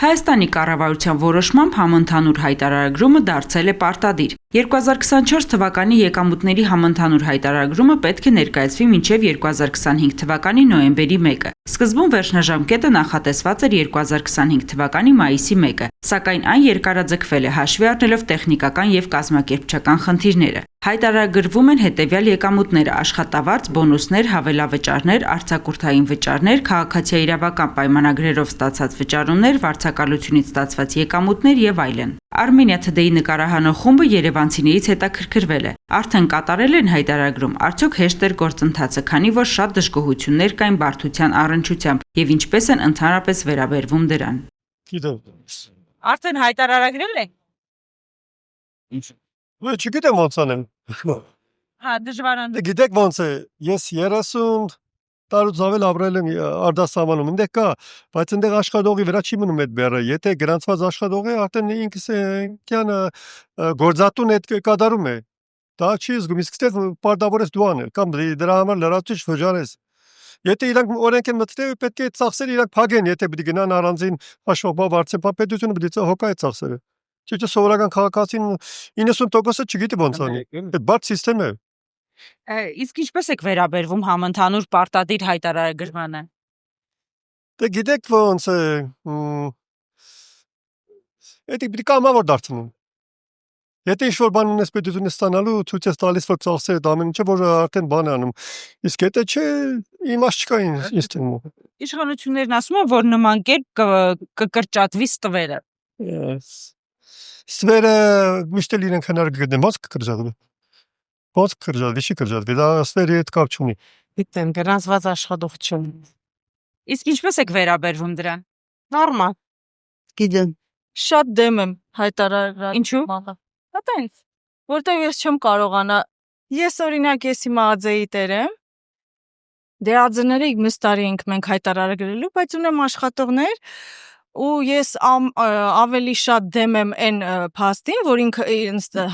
Հայաստանի կառավարության որոշմամբ համընդհանուր հայտարարագրումը դարձել է պարտադիր։ 2024 թվականի եկամուտների համընդհանուր հայտարարագրումը պետք է ներկայացվի մինչև 2025 թվականի նոյեմբերի 1-ը։ Սկզբում վերջնաժամկետը նախատեսված էր 2025 թվականի մայիսի 1-ը, սակայն այն երկարաձգվել է հաշվի առնելով տեխնիկական եւ կազմակերպչական խնդիրները։ Հայտարարագրվում են հետևյալ եկամուտները՝ աշխատավարձ, բոնուսներ, հավելավճարներ, արձակուրդային վճարներ, քաղաքացիաիրավական պայմանագրերով ստացած վճարումներ, վարձակալությունից ստացված եկամուտներ եւ այլն։ Armenia Today նկարահանող խումբը երևանցիներից հետաքրքրվել է։ Արդեն կատարել են հայտարարագրում, արդյոք հեշտ էր գործընթացը, քանի որ շատ դժգոհություններ կային բարդության առնչությամբ եւ ինչպես են ընդհանրապես վերաբերվում դրան։ Արդեն հայտարարագրել է։ Չգիտեմ ոնց անեմ։ Հա, դժվարան։ Գիտեք ոնց է, ես 30 տարուց ավել ապրել եմ արտասահմանում, այնտեղ կա, բայց այնտեղ աշխատողի վրա չի մնում այդ բեռը։ Եթե գրանցված աշխատող է, արդեն ինքս կյանը գործատուն այդ կատարում է։ Դա չի զգում, իսկ ստեղ պարտավորես դու անել, կամ դրա համար լրացուցիչ վճարես։ Եթե իրանք օրենք են մտնել, պետք է ծախսերը իրանք փակեն, եթե պիտի գնան առանձին աշխատող վարձապետությունը պիտի հոգա այդ ծախսերը։ Չէ, սովորական քաղաքացին 90%-ը չգիտի ոնց անի։ Այդ բարդ համակարգ է։ Իսկ ինչպես եք վերաբերվում համընդհանուր պարտադիր հայտարարագրմանը։ Դե գիտեք ոնց է, դա պիտի կամավոր դարձնեն։ Եթե ինչ-որ բան ունես պետությունը ստանալու, ցույց ես տալիս, որ ծախսերը դա ամեն ինչը, որ արդեն բան է անում։ Իսկ եթե չէ, իմաստ չկա ինձ թվում։ Իշխանություններն ասում են, որ նման կերպ կկրճատվի ստվերը։ Ստվերը միշտ էլ իրենք հնար կգտնեն, ոնց կկրճատվի։ Ոնց կկրճատվի, չի կրճատվի, դա ստվերի հետ կապ չունի։ Գիտեմ, գրանցված աշխատողություն։ Իսկ ինչպես եք վերաբերվում դրան։ Նորմալ։ Գիտեմ։ Շատ դեմ եմ հայտարարագրման։ Ինչու։ Դա տենց, որտեղ ես չեմ կարողանա։ Ես օրինակ ես հիմա ԱԶ-ի տեր եմ։ Դե ԱԶ-ները մյուս տարի ենք մենք հայտարարագրելու, բայց ունեմ աշխատողներ ու ես ավելի շատ դեմ եմ այն փաստին, որ ինքը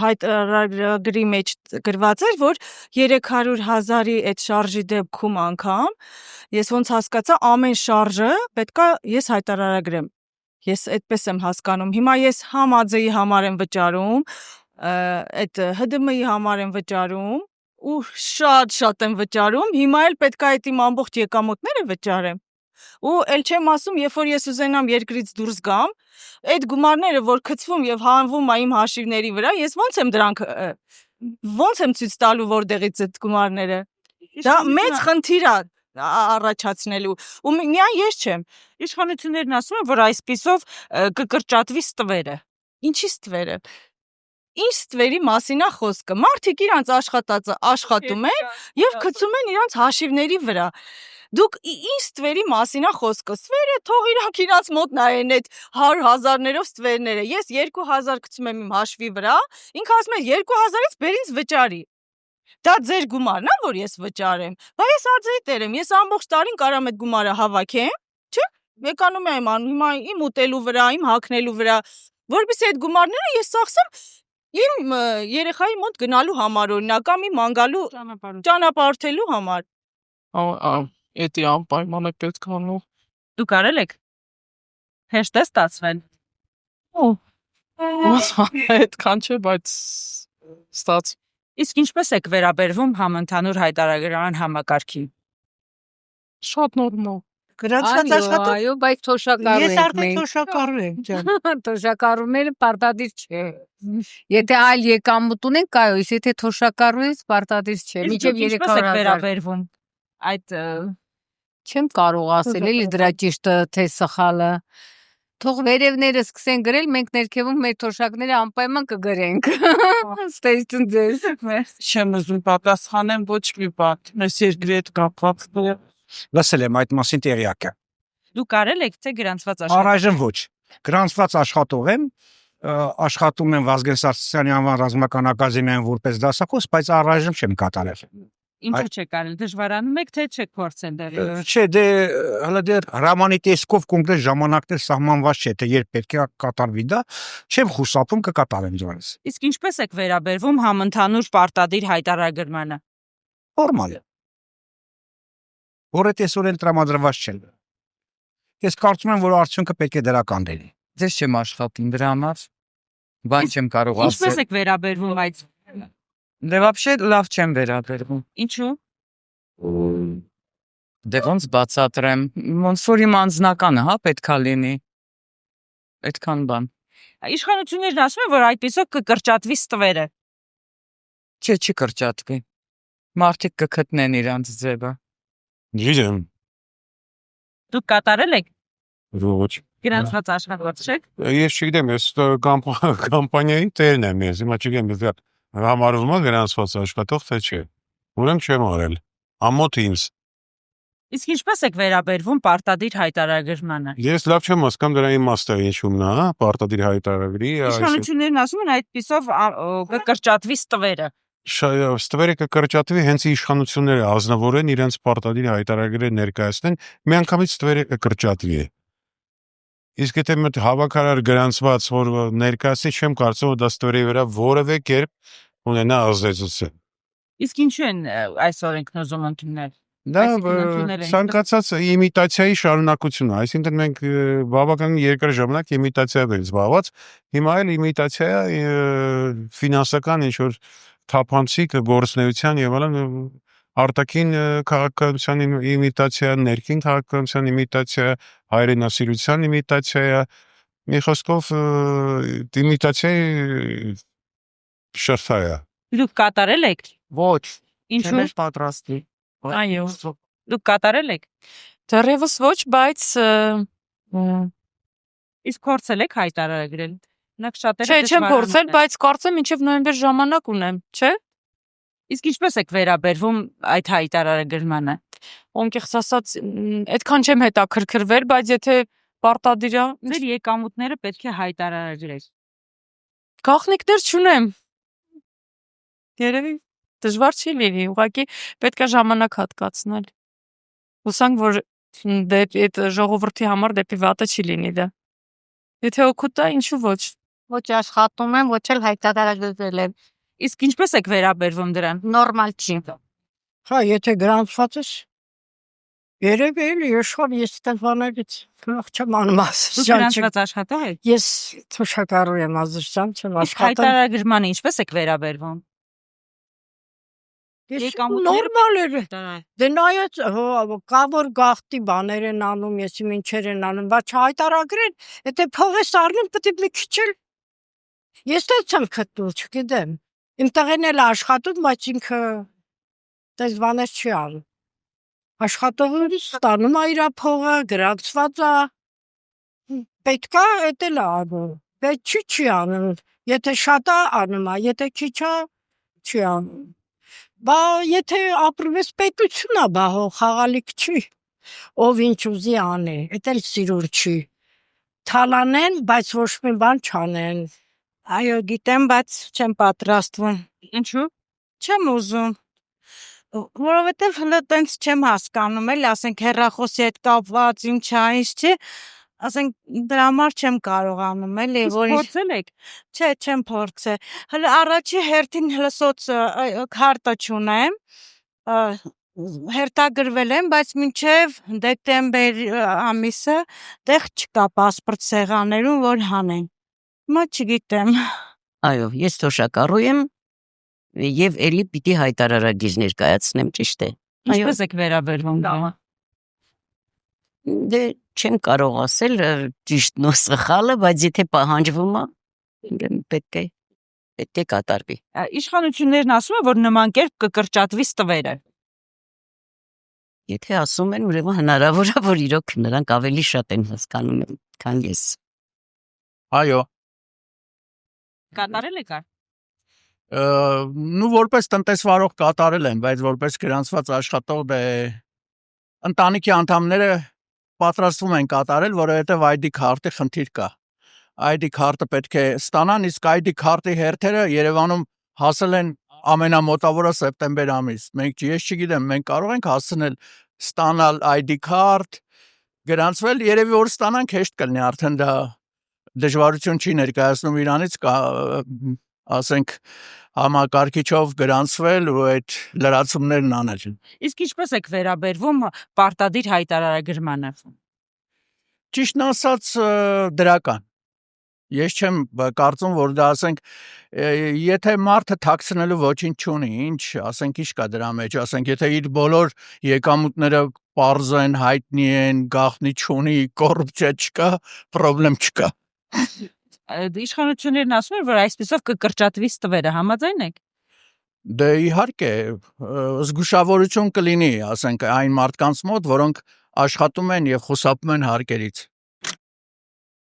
հայտարարագրի մեջ գրված էր, որ 300,000-ի այդ շարժի դեպքում անգամ ես ոնց հասկացա ամեն շարժը պետքա ես հայտարարագրեմ։ Ես այդպես եմ հասկանում։ Հիմա ես համ ԱԶ-ի համար եմ վճարում, այդ ՀԴՄ-ի համար եմ վճարում ու շատ եմ վճարում։ Հիմա էլ պետքա այդ իմ ամբողջ եկամուտները վճարեմ։ Ու էլ չեմ ասում, երբ որ ես ուզենամ երկրից դուրս գամ, այդ գումարները, որ գցվում եւ հանվում է իմ հաշիվների վրա, ես ոնց եմ ցույց տալու որտեղից այդ գումարները։ Դա մեծ խնդիր է առաջացնելու ու միայն ես չեմ։ Իշխանություններն ասում են, որ այսպիսով կկրճատվի ստվերը։ Ինչի ստվերը։ Ինչ ստվերի մասին է խոսքը։ Մարդիկ իրանց աշխատածը աշխատում են եւ գցում են իրանց հաշիվների վրա։ Դուք ինչ ստվերի մասին է խոսքը։ Ստվերը թող իրանք մոտ նայեն այդ 100,000-ներով ստվերները։ Ես 2,000 գցում եմ իմ հաշվի վրա, ինքը ասում է 2,000-ից բեր ինձ վճարի։ Դա ձեր գումարն է, որ ես վճարեմ։ Բայց ես ԱԶ-ի տեր եմ, ես ամբողջ տարին կարամ այդ գումարը հավաքեմ, չէ՞։ Էկոնոմիա եմ անում, հիմա իմ ուտելու վրա, իմ հագնելու վրա, որովհետեւ այդ գումարները ես ծախսեմ իմ երեխայի մոտ գնալու համար, օրինակ, կամ իմ անգալու ճանապարհորդելու համար։ Էդի անպայման է պետք անող։ Դուք արել եք։ Հեշտ է ստացվել։ Այդքան չէ, բայց ստաց։ Իսկ ինչպես եք վերաբերվում համընդհանուր հայտարարագրման համակարգին։ Շատ նորմալ։ Գրանցված աշխատող։ Այո, բայց թոշակառու Ես ենք արդեն մենք։ թոշակառու եմ, ջան։ Թոշակառուները պարտադիր չէ։ Եթե այլ եկամուտ ունենք, այո, եթե թոշակառու ես, պարտադիր չէ։ Մինչև Ինչպես եք 300,000։ վերաբերվում այդ Չեմ կարող ասել էլի դրա ճիշտը թե սխալը։ Թող վերևները սկսեն գրել, մենք ներքևում մեր թոշակները անպայման կգրենք։ Ստեյցն ձեզ։ Չեմ ուզում պատասխանեմ ոչ մի բան։ Այս երկրի հետ կապված։ Լսել եմ այդ մասին տեղյակ է։ դուք արել եք թե գրանցված աշխատող։ Առայժմ ոչ։ Գրանցված աշխատող եմ, աշխատում եմ Վազգեն Սարգսյանի անվան ռազմական ակադեմիայում որպես դասախոս, բայց առայժմ չեմ կատարել։ Ինչու չեք արել, դժվարանում եք թե չեք փորձել դեռ։ Չէ, դե հələ դեռ հրամանի տեսքով կոնկրետ ժամանակներ սահմանված չէ, թե երբ պետք է կատարվի դա, չեմ խուսափում կկատարեմ ձեզ։ Իսկ ինչպես եք վերաբերվում համընդհանուր պարտադիր հայտարարագրմանը։ Նորմալ է։ Որը տեսորեն տրամադրված չէ։ Ես կարծում եմ, որ արդյունքը պետք է դրական լինի։ Ձեզ չեմ աշխատում դրա համար։ Բան չեմ կարող Ինչպես ասել։ եք վերաբերվում այդ։ Դե вообще լավ չեմ վերաբերվում։ Ինչու։ Դե ոնց բացատրեմ, ոնց որ իմ անձնականը, հա, պետքա լինի։ Այդքան բան։ Իշխանություններն ասում են, որ այդպեսով կկրճատվի ստվերը։ Չի կրճատվի։ Մարդիկ կգտնեն իրանց ձևը։ Գիտեմ, Դուք կատարել եք ոչ։ գրանցված աշխատանք չեք։ Ես չգիտեմ, ես կամպանիայի տերն եմ ես, հիմա չգիտեմ, դա համարվում է գրանցված աշխատող, թե չէ։ Ուրեմն չեմ արել։ Ամոթ ինձ։ Իսկ ինչպես եք վերաբերվում պարտադիր հայտարարագրմանը։ Ես լավ չեմ հասկանում դրա իմաստը ինչումն է, հա, պարտադիր հայտարարագրի, Իշխանություններն ասում են այդպեսով կկրճատվի ստվերը։ ստվերը կկրճատվի հենց իշխանությունները ազնվորեն իրենց պարտադիր հայտարարագրերը ներկայացնեն, միանգամից ստվերը կկրճատվի։ Իսկ եթե մտ հավաքարար գրանցված որ ներկայացնի, չեմ կարծում որ դա ստվերի վրա որևէ կերպ ունենա ազդեցություն։ Իսկ ինչու են այս օրենքն ուզում ընդունել։ Դա Այսինքն ընդունել են։ ցանկացած իմիտացիայի շարունակություն է, այսինքն մենք բավականին երկար ժամանակ իմիտացիայով ենք զբաղված, հիմա էլ իմիտացիա ֆինանսական ինչ-որ թափանցիկ գործնեության եւ այլն արտաքին քաղաքականության իմիտացիա, ներքին քաղաքականության իմիտացիա, հայրենասիրության իմիտացիա, մի խոսքով իմիտացիայի շերտայա։ Դուք կատարել եք։ Ոչ, Ինչու։ չեմ պատրաստի։ Այո։ Դուք կատարել եք։ Դեռևս ոչ, բայց Իսկ փորձել եք հայտարարագրել։ Նրանք շատերը չէ, չեմ դժվարանում փորձել, են։ բայց կարծեմ մինչև նոյեմբեր ժամանակ ունեմ, չէ՞։ Իսկ ինչպես եք վերաբերվում այդ հայտարարագրմանը։ Անկեղծ ասած, այդքան չեմ հետաքրքրվել, բայց եթե պարտադիր է, Ձեր եկամուտները պետք է հայտարարագրել։ գաղտնիքներ չունեմ։ Երևի դժվար չի լինի, ուղղակի պետք է ժամանակ հատկացնել։ Հուսանք, որ դեպի այդ ժողովրդի համար դեպի վատը չի լինի դա։ Եթե օգուտ է, ինչու ոչ։ Ոչ աշխատում եմ, ոչ էլ հայտարարել եմ։ Իսկ ինչպես եք վերաբերվում դրան։ Նորմալ չի։ Հա, եթե գրանցված ես, երևի էլի իշխան ես տվաներից գնահ չեմ անում Դուք ասում։ գրանցված աշխատող եք։ Ես թոշակառու եմ ազդրсан, չեմ Իսկ աշխատում։ հայտարարագրմանը ինչպես եք վերաբերվում։ Ես եկամուտները նորմալ էր։ Տարա- Դե նայած, կա որ գախտի բաներ են անում, եսի ինչեր են անում, բայց հայտարարել, եթե փող ես առնում, պետք է մի քիչ էլ։ Ես դեռ չեմ գտնում, չգիտեմ։ Իմ տղեն էլ աշխատում, բայց ինքը դες բաներ չի անում։ Աշխատողը ստանում է իր փողը, գրանցված է։ Պետք է էդ էլ անում։ Բայց չի անում։ Եթե շատ է անում է, եթե քիչ է, չի անում։ Բա եթե ապրում ես պետությունա, բա հո խաղալիք չի։ Ով ինչ ուզի անի, էդ էլ սիրուր չի։ Թալանեն, բայց ոչ մի բան չանեն։ Այո, գիտեմ, բայց չեմ պատրաստվում։ Ինչու։ Չեմ ուզում։ Որովհետև հենց տենց չեմ հասկանում, էլ ասենք հեռախոսի հետ կապված ինչ է, ինչ չի, ասենք դրա համար չեմ կարողանում, էլի, Իսկ որ փորձել եք։ չէ, չեմ փորձել։ Հələ առաջի հերթին հələ սոց քարտը չունեմ, հերթագրվել եմ, բայց մինչև դեկտեմբեր ամիսը տեղ չկա պասպորտ սեղաններում, որ հանեն։ Մա չգիտեմ։ Այո, ես թոշակառու եմ եւ էլի պիտի հայտարարագիր ներկայացնեմ, ճիշտ է։ Ինչպես եք վերաբերվում դրան։ Դե չեմ կարող ասել ճիշտն ու սխալը, բայց եթե պահանջվում է, պետք է կատարվի։ Իշխանություններն ասում են, որ նման կերպ կկրճատվի ստվերը։ Եթե ասում են, ուրեմն հնարավոր է, որ իրոք նրանք ավելի շատ են հասկանում, քան ես։ Այո, Կատարել եք։ նու որպես տնտեսվարող կատարել եմ, բայց որպես գրանցված աշխատող դե ընտանիքի անդամները պատրաստվում են կատարել, որովհետև ID քարտի խնդիր կա։ ID քարտը պետք է ստանան, իսկ ID քարտի հերթերը Երևանում հասել են ամենամոտավորը սեպտեմբեր ամիս։ Ես չգիտեմ, մենք կարող ենք հասնել ստանալ ID քարտ, գրանցվել, երևի որ ստանանք հեշտ կլինի, արդեն դա դժվարություն չի ներկայացնում իրանից, ասենք համակարգիչով գրանցվել ու այդ լրացումներն անել։ Իսկ ինչպես եք վերաբերվում պարտադիր հայտարարագրմանը։ Ճիշտն ասած դրական։ Ես չեմ կարծում, որ դա ասենք եթե մարդը թաքցնելու ոչինչ չունի, ինչ, ասենք ինչ կա դրա մեջ, ասենք եթե իր բոլոր եկամուտները պարզ են, հայտնի են, գաղտնի չունի, կոռուպցիա չկա, խնդրեմ չկա։ Իշխանություններն ասում են, որ այսպեսով կկրճատվի ստվերը, համաձայն եք։ Դե իհարկե, զգուշավորություն կլինի, ասենք այն մարդկանց մոտ, որոնք աշխատում են եւ խուսափում են հարկերից։